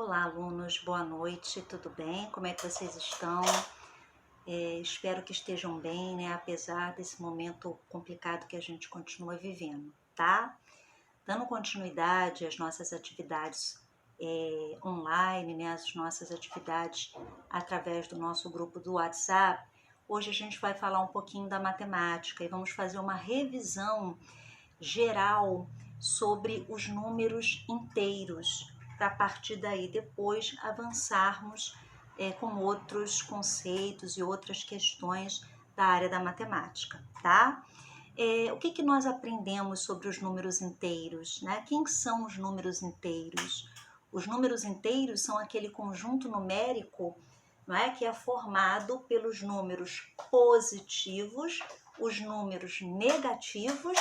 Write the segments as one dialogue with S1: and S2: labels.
S1: Olá, alunos, boa noite, tudo bem? Como é que vocês estão? Espero que estejam bem, né? Apesar desse momento complicado que a gente continua vivendo, tá? Dando continuidade às nossas atividades online, né? As nossas atividades através do nosso grupo do WhatsApp, hoje a gente vai falar um pouquinho da matemática e vamos fazer uma revisão geral sobre os números inteiros, para a partir daí depois avançarmos com outros conceitos e outras questões da área da matemática, tá? O que nós aprendemos sobre os números inteiros, né? Quem são os números inteiros? Os números inteiros são aquele conjunto numérico, não é, que é formado pelos números positivos, os números negativos,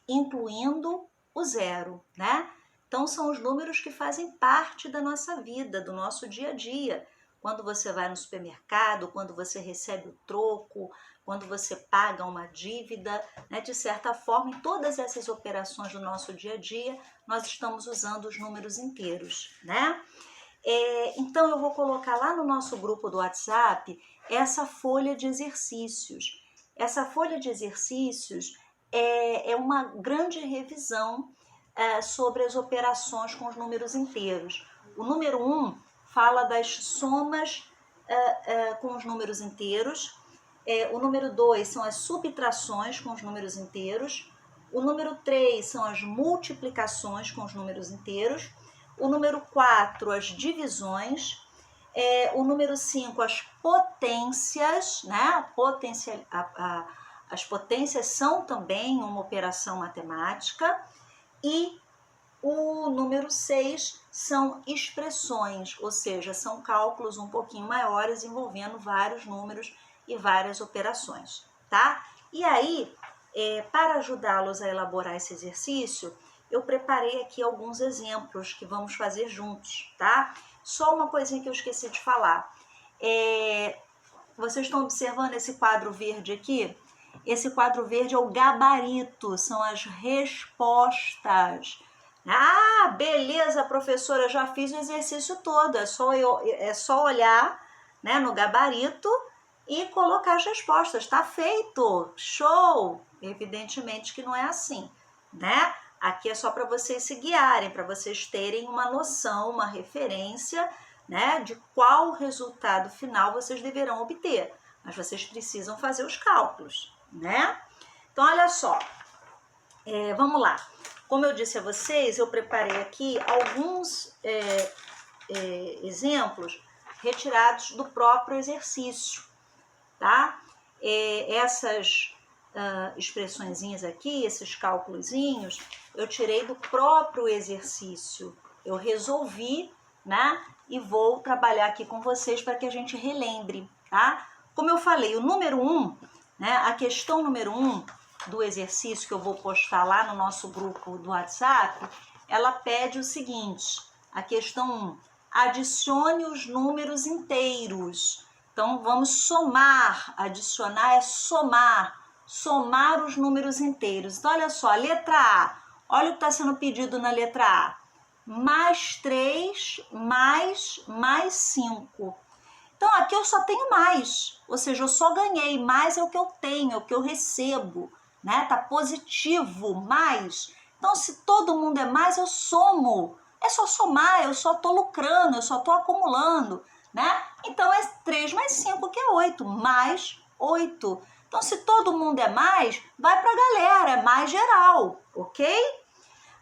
S1: incluindo o zero, né? Então, são os números que fazem parte da nossa vida, do nosso dia a dia. Quando você vai no supermercado, quando você recebe o troco, quando você paga uma dívida, né? De certa forma, em todas essas operações do nosso dia a dia, nós estamos usando os números inteiros, né? Então, eu vou colocar lá no nosso grupo do WhatsApp essa folha de exercícios. Essa folha de exercícios é uma grande revisão sobre as operações com os números inteiros. O número 1 fala das somas com os números inteiros. O número 2 são as subtrações com os números inteiros. O número 3 são as multiplicações com os números inteiros. O número 4, as divisões. O número 5, as potências, né? As potências são também uma operação matemática. E o número 6 são expressões, ou seja, são cálculos um pouquinho maiores envolvendo vários números e várias operações, tá? E aí, para ajudá-los a elaborar esse exercício, eu preparei aqui alguns exemplos que vamos fazer juntos, tá? Só uma coisinha que eu esqueci de falar. Vocês estão observando esse quadro verde aqui? Esse quadro verde é o gabarito, são as respostas. Ah, beleza, professora, já fiz o exercício todo. É só olhar, né, no gabarito e colocar as respostas. Tá feito, show! Evidentemente que não é assim, né? Aqui é só para vocês se guiarem, para vocês terem uma noção, uma referência, né, de qual resultado final vocês deverão obter. Mas vocês precisam fazer os cálculos, né? Então, olha só, vamos lá. Como eu disse a vocês, eu preparei aqui alguns exemplos retirados do próprio exercício, tá? Essas expressõezinhas aqui, esses cálculozinhos, eu tirei do próprio exercício. Eu resolvi, né? E vou trabalhar aqui com vocês para que a gente relembre, tá? Como eu falei, o número 1, né? A questão número 1 do exercício que eu vou postar lá no nosso grupo do WhatsApp, ela pede o seguinte, a questão 1, adicione os números inteiros. Então, vamos somar, adicionar é somar os números inteiros. Então, olha só, a letra A, olha o que está sendo pedido na letra A, mais 3, mais 5. Então, aqui eu só tenho mais, ou seja, eu só ganhei, mais é o que eu tenho, é o que eu recebo, né? Tá positivo, mais. Então, se todo mundo é mais, eu somo. É só somar, eu só tô lucrando, eu só tô acumulando, né? Então, é 3 mais 5, que é 8, mais 8. Então, se todo mundo é mais, vai pra galera, é mais geral, ok?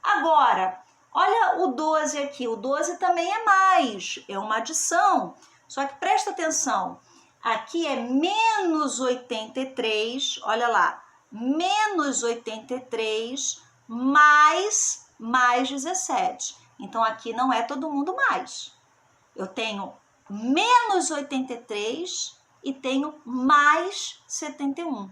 S1: Agora, olha o 12 aqui, o 12 também é mais, é uma adição. Só que presta atenção, aqui é menos 83, olha lá, menos 83 mais 17. Então, aqui não é todo mundo mais. Eu tenho menos 83 e tenho mais 71.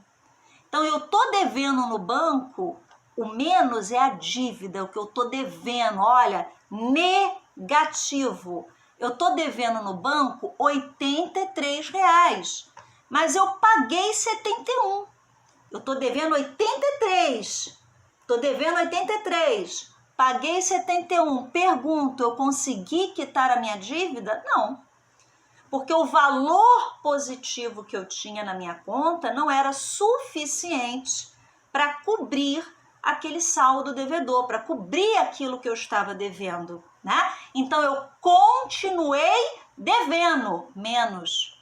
S1: Então, eu tô devendo no banco, o menos é a dívida, o que eu tô devendo, olha, negativo. Eu tô devendo no banco R$83, mas eu paguei 71. Eu tô devendo 83. Tô devendo 83, paguei 71. Pergunto, eu consegui quitar a minha dívida? Não. Porque o valor positivo que eu tinha na minha conta não era suficiente para cobrir aquele saldo devedor, para cobrir aquilo que eu estava devendo, né? Então eu continuei devendo menos.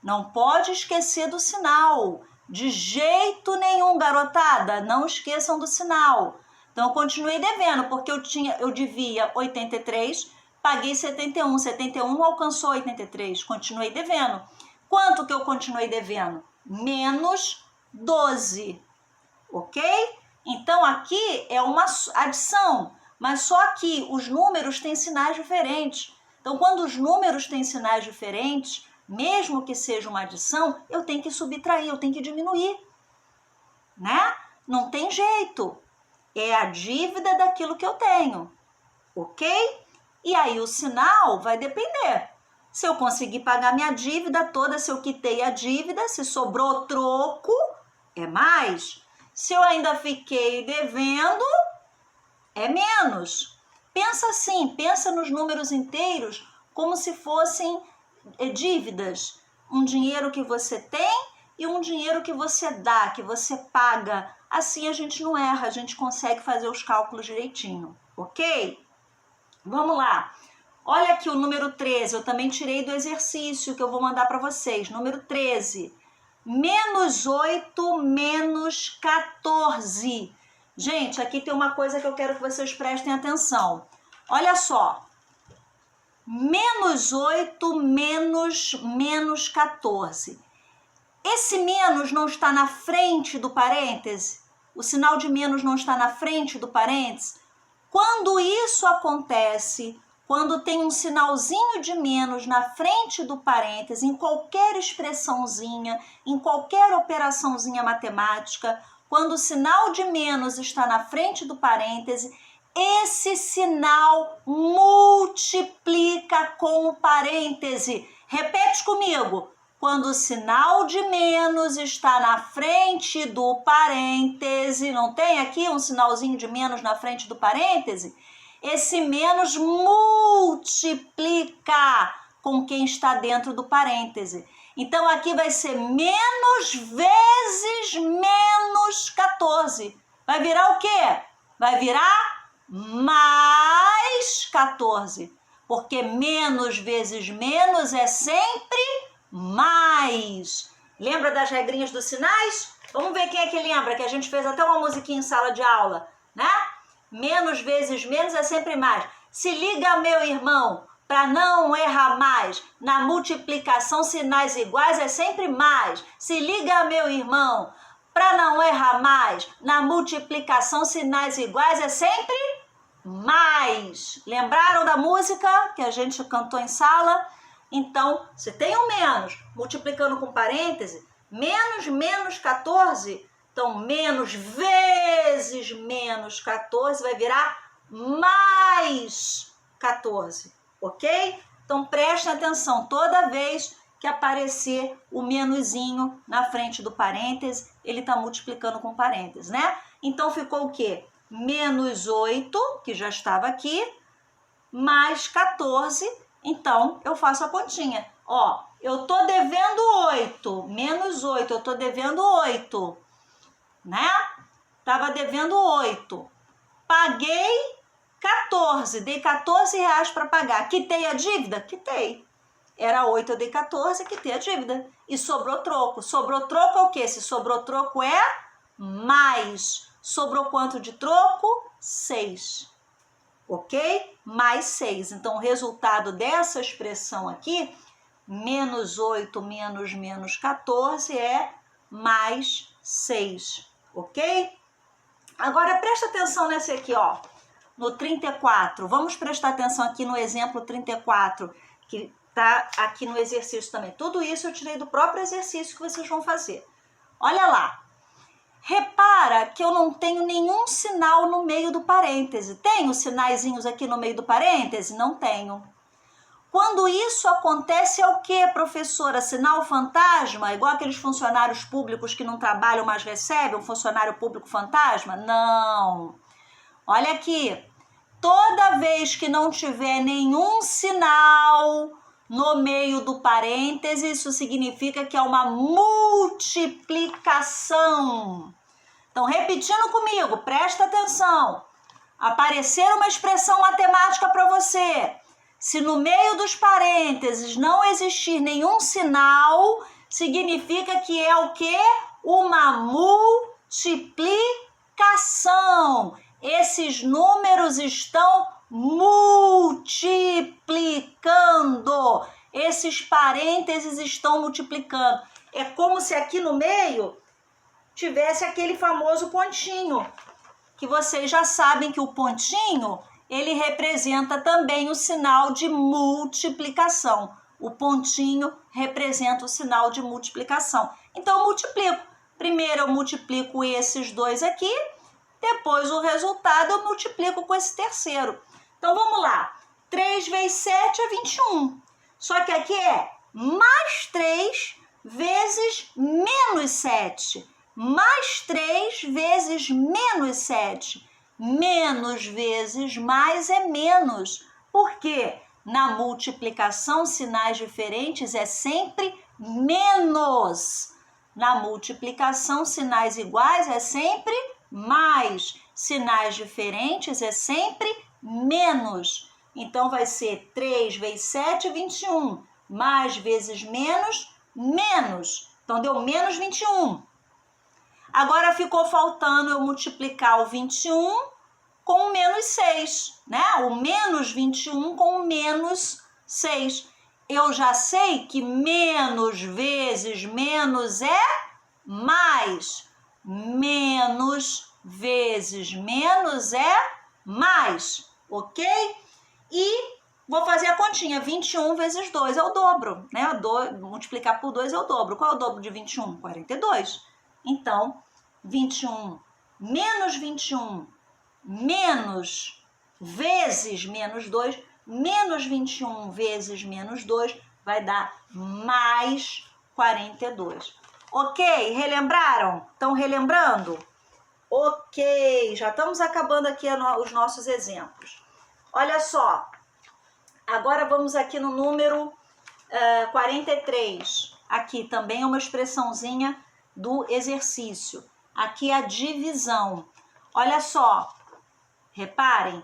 S1: Não pode esquecer do sinal. De jeito nenhum, garotada, não esqueçam do sinal. Então eu continuei devendo, porque eu devia 83, paguei 71. 71 não alcançou 83, continuei devendo. Quanto que eu continuei devendo? Menos 12, ok? Então aqui é uma adição, mas só que os números têm sinais diferentes. Então quando os números têm sinais diferentes, mesmo que seja uma adição, eu tenho que subtrair, eu tenho que diminuir, né? Não tem jeito. É a dívida daquilo que eu tenho, ok? E aí o sinal vai depender. Se eu conseguir pagar minha dívida toda, se eu quitei a dívida, se sobrou troco, é mais. Se eu ainda fiquei devendo, é menos. Pensa assim, pensa nos números inteiros como se fossem dívidas. Um dinheiro que você tem e um dinheiro que você dá, que você paga. Assim a gente não erra, a gente consegue fazer os cálculos direitinho, ok? Vamos lá. Olha aqui o número 13, eu também tirei do exercício que eu vou mandar para vocês. Número 13. Menos 8 menos 14. Gente, aqui tem uma coisa que eu quero que vocês prestem atenção. Olha só. Menos 8 menos 14. Esse menos não está na frente do parêntese? O sinal de menos não está na frente do parêntese? Quando isso acontece, quando tem um sinalzinho de menos na frente do parêntese, em qualquer expressãozinha, em qualquer operaçãozinha matemática, quando o sinal de menos está na frente do parêntese, esse sinal multiplica com o parêntese. Repete comigo. Quando o sinal de menos está na frente do parêntese, não tem aqui um sinalzinho de menos na frente do parêntese? Esse menos multiplica com quem está dentro do parêntese. Então aqui vai ser menos vezes menos 14. Vai virar o quê? Vai virar mais 14. Porque menos vezes menos é sempre mais. Lembra das regrinhas dos sinais? Vamos ver quem é que lembra, que a gente fez até uma musiquinha em sala de aula, né? Menos vezes menos é sempre mais. Se liga, meu irmão, para não errar mais. Na multiplicação, sinais iguais é sempre mais. Se liga, meu irmão, para não errar mais. Na multiplicação, sinais iguais é sempre mais. Lembraram da música que a gente cantou em sala? Então, se tem um menos multiplicando com parêntese, menos 14, então menos vezes menos 14 vai virar mais 14, ok? Então prestem atenção, toda vez que aparecer o menuzinho na frente do parêntese, ele está multiplicando com parêntese, né? Então ficou o quê? Menos 8, que já estava aqui, mais 14, então eu faço a continha. Ó, eu tô devendo 8, menos 8, eu tô devendo 8, né? Tava devendo 8. Paguei 14, dei 14 reais para pagar. Quitei a dívida? Quitei. Era 8, eu dei 14, quitei a dívida. E sobrou troco. Sobrou troco é o quê? Se sobrou troco é mais. Sobrou quanto de troco? 6. Ok? Mais 6. Então, o resultado dessa expressão aqui, menos 8 menos 14, é mais 6. Ok? Agora, presta atenção nesse aqui, ó. No 34. Vamos prestar atenção aqui no exemplo 34, que tá aqui no exercício também. Tudo isso eu tirei do próprio exercício que vocês vão fazer. Olha lá. Repara que eu não tenho nenhum sinal no meio do parêntese. Tenho sinaizinhos aqui no meio do parêntese? Não tenho. Quando isso acontece é o que, professora? Sinal fantasma? Igual aqueles funcionários públicos que não trabalham, mas recebem, um funcionário público fantasma? Não. Olha aqui. toda vez que não tiver nenhum sinal no meio do parêntese, isso significa que é uma multiplicação. Então, repetindo comigo, presta atenção. Aparecer uma expressão matemática para você. Se no meio dos parênteses não existir nenhum sinal, significa que é o quê? Uma multiplicação. Esses números estão multiplicando. Esses parênteses estão multiplicando. É como se aqui no meio tivesse aquele famoso pontinho, que vocês já sabem que o pontinho, ele representa também o sinal de multiplicação. O pontinho representa o sinal de multiplicação. Então, eu multiplico. Primeiro, eu multiplico esses dois aqui, depois o resultado eu multiplico com esse terceiro. Então, vamos lá. 3 vezes 7 é 21. Só que aqui é mais 3 vezes menos 7. Mais 3 vezes menos 7. Menos vezes mais é menos. Por quê? Na multiplicação, sinais diferentes é sempre menos. Na multiplicação, sinais iguais é sempre mais. Sinais diferentes é sempre menos. Então, vai ser 3 vezes 7, 21. Mais vezes menos, menos. Então, deu menos 21. Agora ficou faltando eu multiplicar o 21 com o menos 6, né? O menos 21 com o menos 6. Eu já sei que menos vezes menos é mais. Menos vezes menos é mais, ok? E vou fazer a continha. 21 vezes 2 é o dobro, né? Multiplicar por 2 é o dobro. Qual é o dobro de 21? 42. Então, 21 menos 21 menos vezes menos 2, menos 21 vezes menos 2 vai dar mais 42. Ok? Relembraram? Estão relembrando? Ok, já estamos acabando aqui os nossos exemplos. Olha só, agora vamos aqui no número 43. Aqui também é uma expressãozinha do exercício. Aqui é a divisão. Olha só, reparem,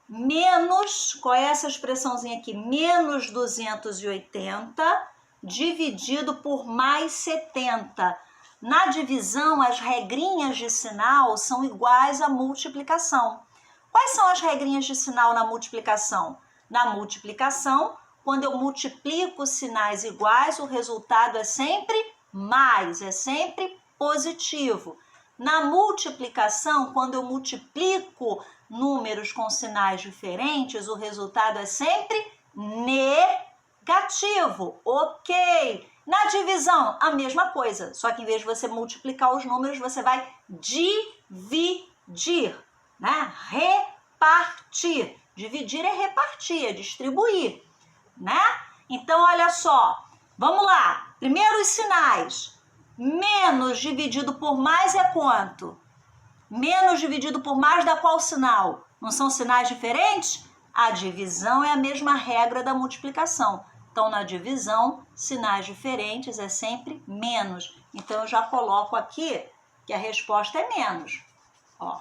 S1: menos, qual é essa expressãozinha aqui? Menos 280 dividido por mais 70. Na divisão, as regrinhas de sinal são iguais à multiplicação. Quais são as regrinhas de sinal na multiplicação? Na multiplicação, quando eu multiplico sinais iguais, o resultado é sempre mais, é sempre positivo. Na multiplicação, quando eu multiplico números com sinais diferentes, o resultado é sempre negativo, ok? Na divisão, a mesma coisa, só que em vez de você multiplicar os números, você vai dividir, né? Repartir. Dividir é repartir, é distribuir, né? Então, olha só, vamos lá. Primeiro os sinais. Menos dividido por mais é quanto? Menos dividido por mais dá qual sinal? Não são sinais diferentes? A divisão é a mesma regra da multiplicação. Então, na divisão, sinais diferentes é sempre menos. Então, eu já coloco aqui que a resposta é menos. Ó.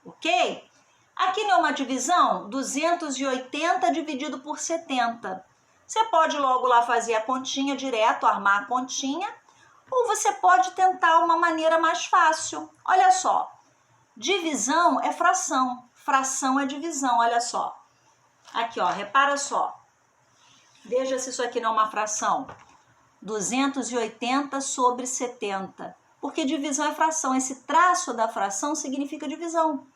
S1: Ok? Aqui não é uma divisão? 280 dividido por 70. Você pode logo lá fazer a continha direto, armar a continha. Ou você pode tentar uma maneira mais fácil. Olha só, divisão é fração, fração é divisão, olha só. Aqui, ó, repara só. Veja se isso aqui não é uma fração. 280 sobre 70. Porque divisão é fração, esse traço da fração significa divisão.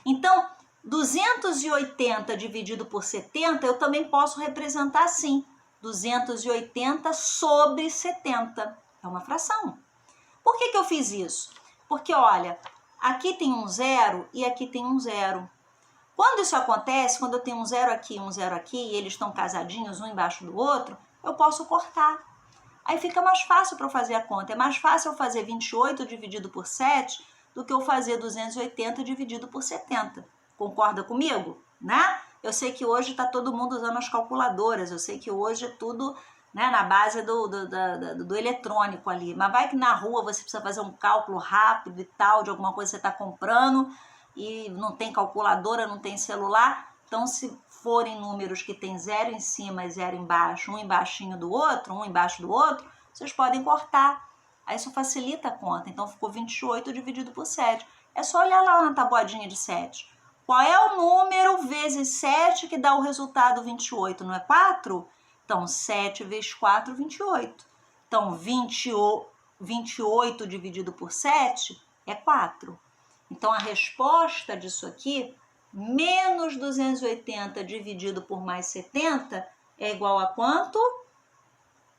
S1: Então, 280 dividido por 70, eu também posso representar assim. 280 sobre 70. É uma fração. Por que eu fiz isso? Porque, olha, aqui tem um zero e aqui tem um zero. Quando isso acontece, quando eu tenho um zero aqui e eles estão casadinhos um embaixo do outro, eu posso cortar. Aí fica mais fácil para eu fazer a conta. É mais fácil eu fazer 28 dividido por 7 do que eu fazer 280 dividido por 70. Concorda comigo? Né? Eu sei que hoje está todo mundo usando as calculadoras, eu sei que hoje é tudo, né, na base do eletrônico ali, mas vai que na rua você precisa fazer um cálculo rápido e tal, de alguma coisa que você está comprando e não tem calculadora, não tem celular, então se forem números que tem 0 em cima e 0 embaixo, um embaixinho do outro, um embaixo do outro, vocês podem cortar, aí isso facilita a conta, então ficou 28 dividido por 7, é só olhar lá na tabuadinha de 7, qual é o número vezes 7 que dá o resultado 28, não é 4? Então, 7 vezes 4, 28. Então, 28 dividido por 7 é 4. Então, a resposta disso aqui, menos 280 dividido por mais 70, é igual a quanto?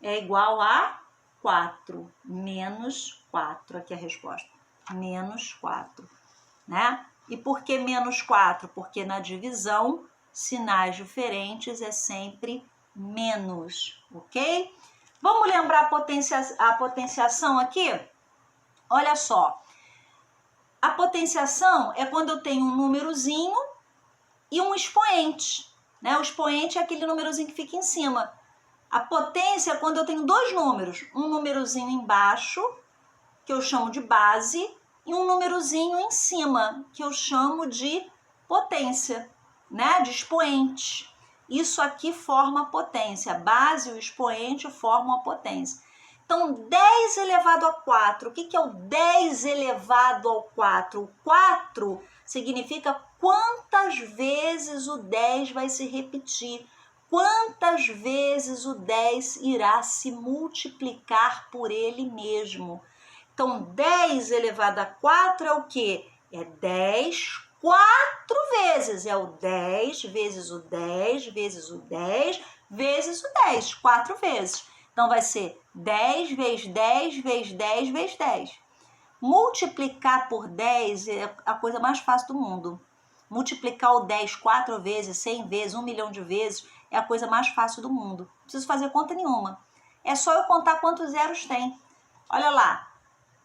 S1: É igual a 4. Menos 4, aqui é a resposta. Menos 4, né? E por que menos 4? Porque na divisão, sinais diferentes é sempre menos, ok? Vamos lembrar a potenciação aqui? Olha só, a potenciação é quando eu tenho um númerozinho e um expoente, né? O expoente é aquele númerozinho que fica em cima. A potência é quando eu tenho dois números, um númerozinho embaixo, que eu chamo de base, e um númerozinho em cima, que eu chamo de potência, né? De expoente. Isso aqui forma a potência. A base e o expoente formam a potência. Então, 10 elevado a 4. O que é o 10 elevado ao 4? O 4 significa quantas vezes o 10 vai se repetir. Quantas vezes o 10 irá se multiplicar por ele mesmo. Então, 10 elevado a 4 é o quê? É 10 4 vezes. É o 10 vezes o 10 vezes o 10 vezes o 10. 4 vezes. Então, vai ser 10 vezes 10 vezes 10 vezes 10. Multiplicar por 10 é a coisa mais fácil do mundo. Multiplicar o 10 4 vezes, 100 vezes, 1 milhão de vezes é a coisa mais fácil do mundo. Não preciso fazer conta nenhuma. É só eu contar quantos zeros tem. Olha lá.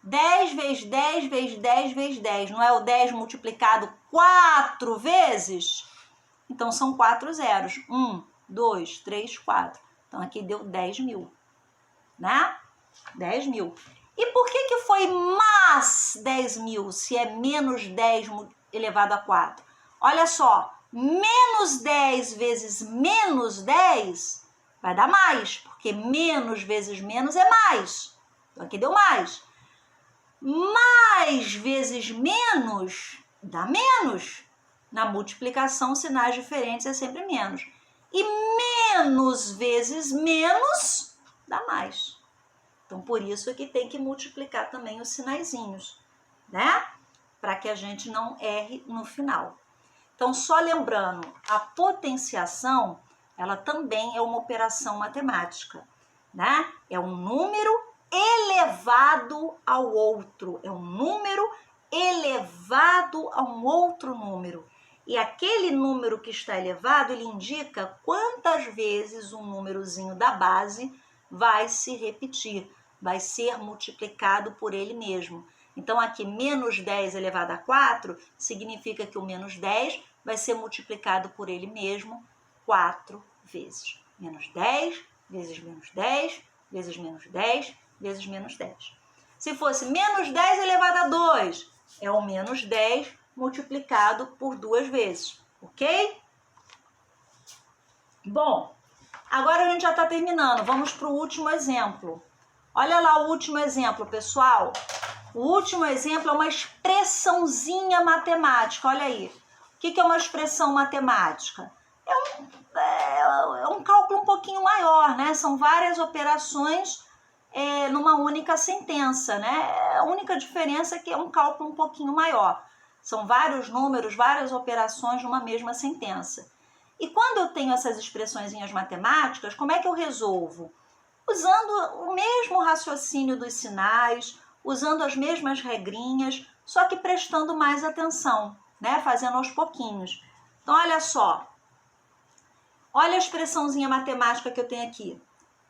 S1: 10 vezes 10 vezes 10 vezes 10. Não é o 10 multiplicado 4 vezes? Então, são 4 zeros. 1, 2, 3, 4. Então, aqui deu 10 mil. Né? 10 mil. E por que foi mais 10 mil se é menos 10 elevado a 4? Olha só. Menos 10 vezes menos 10 vai dar mais. Porque menos vezes menos é mais. Então, aqui deu mais. Mais vezes menos dá menos. Na multiplicação, sinais diferentes é sempre menos. E menos vezes menos dá mais. Então, por isso é que tem que multiplicar também os sinaizinhos, né? Para que a gente não erre no final. Então, só lembrando, a potenciação, ela também é uma operação matemática, né? É um número elevado ao outro. É um número elevado a um outro número. E aquele número que está elevado, ele indica quantas vezes um númerozinho da base vai se repetir, vai ser multiplicado por ele mesmo. Então, aqui, menos 10 elevado a 4, significa que o menos 10 vai ser multiplicado por ele mesmo 4 vezes. Menos 10 vezes menos 10 vezes menos 10 vezes menos 10. Se fosse menos 10 elevado a 2, é o menos 10 multiplicado por 2 vezes, ok? Bom, agora a gente já está terminando. Vamos para o último exemplo. Olha lá o último exemplo, pessoal. O último exemplo é uma expressãozinha matemática. Olha aí. O que é uma expressão matemática? É um cálculo um pouquinho maior, né? São várias operações numa única sentença, né? A única diferença é que é um cálculo um pouquinho maior. São vários números, várias operações numa mesma sentença. E quando eu tenho essas expressõezinhas matemáticas, como é que eu resolvo? Usando o mesmo raciocínio dos sinais, usando as mesmas regrinhas, só que prestando mais atenção, né? Fazendo aos pouquinhos. Então, olha só. Olha a expressãozinha matemática que eu tenho aqui.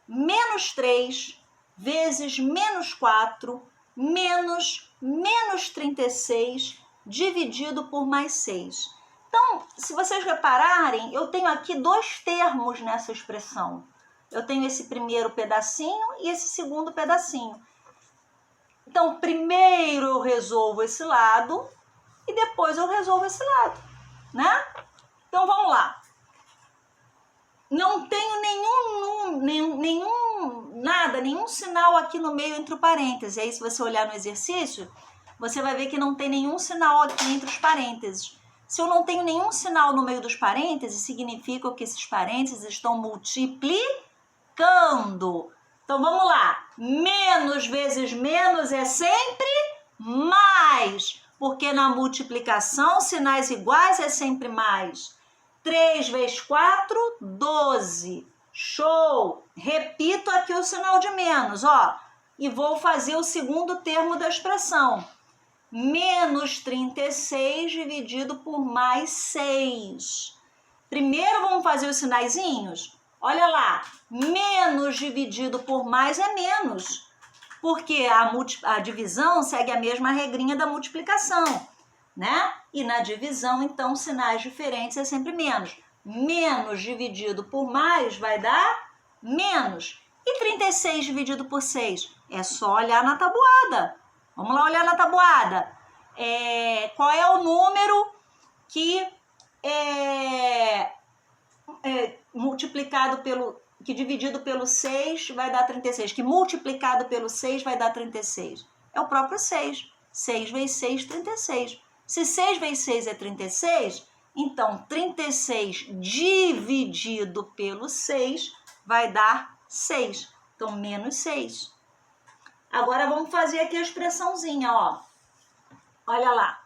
S1: Menos 3 vezes menos 4 menos 36 dividido por mais 6. Então, se vocês repararem, eu tenho aqui dois termos nessa expressão. Eu tenho esse primeiro pedacinho e esse segundo pedacinho. Então, primeiro eu resolvo esse lado e depois eu resolvo esse lado, né? Então, vamos lá. Não tenho nenhum sinal aqui no meio entre o parênteses. Aí, se você olhar no exercício, você vai ver que não tem nenhum sinal aqui entre os parênteses. Se eu não tenho nenhum sinal no meio dos parênteses, significa que esses parênteses estão multiplicando. Então, vamos lá. Menos vezes menos é sempre mais, porque na multiplicação, sinais iguais é sempre mais. 3 vezes 4, 12. Show! Repito aqui o sinal de menos, ó. E vou fazer o segundo termo da expressão. Menos 36 dividido por mais 6. Primeiro vamos fazer os sinaizinhos. Olha lá, menos dividido por mais é menos, porque a divisão segue a mesma regrinha da multiplicação, né? E na divisão, então, sinais diferentes é sempre menos. Menos dividido por mais vai dar menos. E 36 dividido por 6? É só olhar na tabuada. Vamos lá olhar na tabuada. Qual é o número que que dividido pelo 6 vai dar 36, que multiplicado pelo 6 vai dar 36. É o próprio 6. 6 vezes 6, 36. Se 6 vezes 6 é 36, então 36 dividido pelo 6 vai dar 6. Então, menos 6. Agora, vamos fazer aqui a expressãozinha, ó. Olha lá.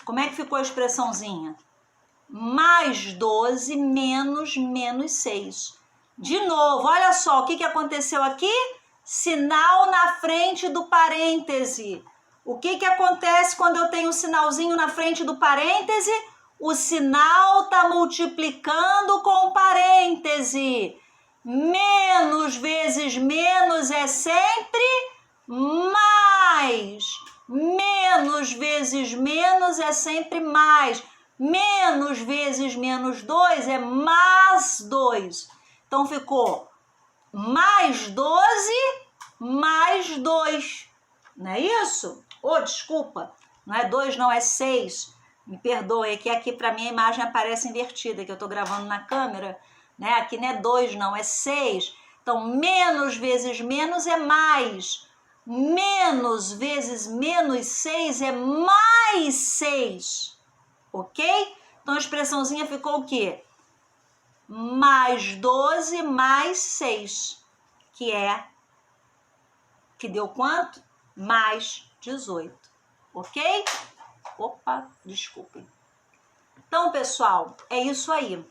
S1: Como é que ficou a expressãozinha? Mais 12 menos menos 6. De novo, olha só o que aconteceu aqui. Sinal na frente do parêntese. O que acontece quando eu tenho um sinalzinho na frente do parêntese? O sinal está multiplicando com o parêntese. Menos vezes menos é sempre mais. Menos vezes menos é sempre mais. Menos vezes menos 2 é mais 2. Então, ficou mais 12 mais 2. Não é isso? Desculpa. Não é 2, não, é 6. Me perdoe, é que aqui para mim a imagem aparece invertida, que eu estou gravando na câmera. Né? Aqui não é 2, não, é 6. Então, menos vezes menos é mais. Menos vezes menos 6 é mais 6. Ok? Então, a expressãozinha ficou o quê? Mais 12 mais 6, que deu quanto? Mais 18. Ok? Opa, desculpem. Então, pessoal, é isso aí.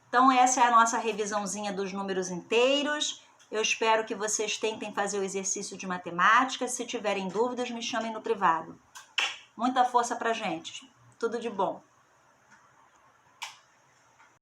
S1: Então, essa é a nossa revisãozinha dos números inteiros. Eu espero que vocês tentem fazer o exercício de matemática. Se tiverem dúvidas, me chamem no privado. Muita força pra gente. Tudo de bom.